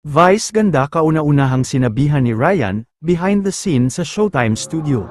Vice ganda kauna-unahang sinabihan ni Ryan, behind the scene sa Showtime Studio.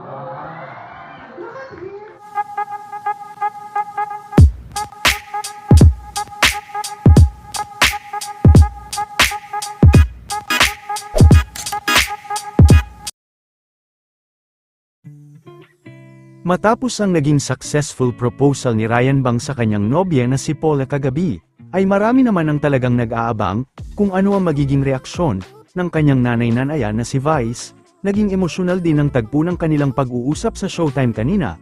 Matapos ang naging successful proposal ni Ryan Bang sa kanyang nobya na si Paula kagabi, ay marami naman ang talagang nag-aabang kung ano ang magiging reaksyon ng kanyang nanay-nanayan na si Vice. Naging emosyonal din ang tagpo ng kanilang pag-uusap sa Showtime kanina.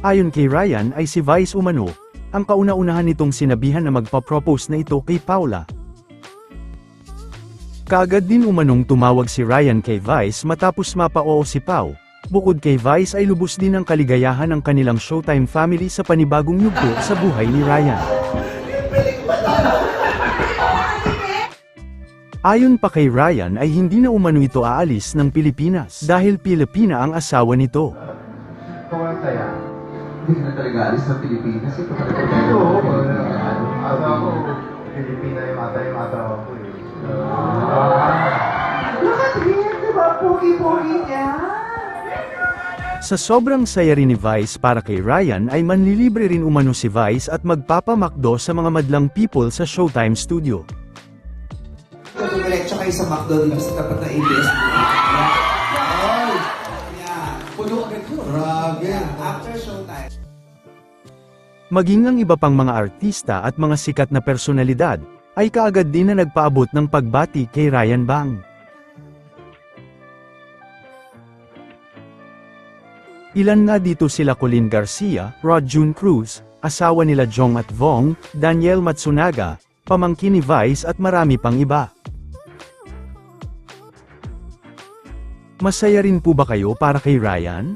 Ayon kay Ryan ay si Vice umano ang kauna-unahan nitong sinabihan na magpa-propose na ito kay Paula. Kaagad din umanong tumawag si Ryan kay Vice matapos mapa-oo si Pau. Bukod kay Vice ay lubos din ang kaligayahan ng kanilang Showtime family sa panibagong yugto sa buhay ni Ryan. Ayon pa kay Ryan ay hindi na umano ito aalis ng Pilipinas dahil Pilipina ang asawa nito. Kung saya, Hindi ka na talaga alis ng Pilipinas. Ito talaga oo, asawa ko, Pilipina yung asawa ko eh. Bakit rin? Diba? Pogi-pogi niya. Sa sobrang saya rin ni Vice para kay Ryan ay manlilibre rin umano si Vice at magpapamakdo sa mga madlang people sa Showtime Studio. Diretso kayo sa McDo dito sa tapat na ABS. Puno agad ko. Grabe. After showtime. Maging ang iba pang mga artista at mga sikat na personalidad, ay kaagad din na nagpaabot ng pagbati kay Ryan Bang. Ilan nga dito sila Colin Garcia, Rod June Cruz, asawa nila Jong at Vong, Daniel Matsunaga, pamangkin ni Vice at marami pang iba. Masaya rin po ba kayo para kay Ryan?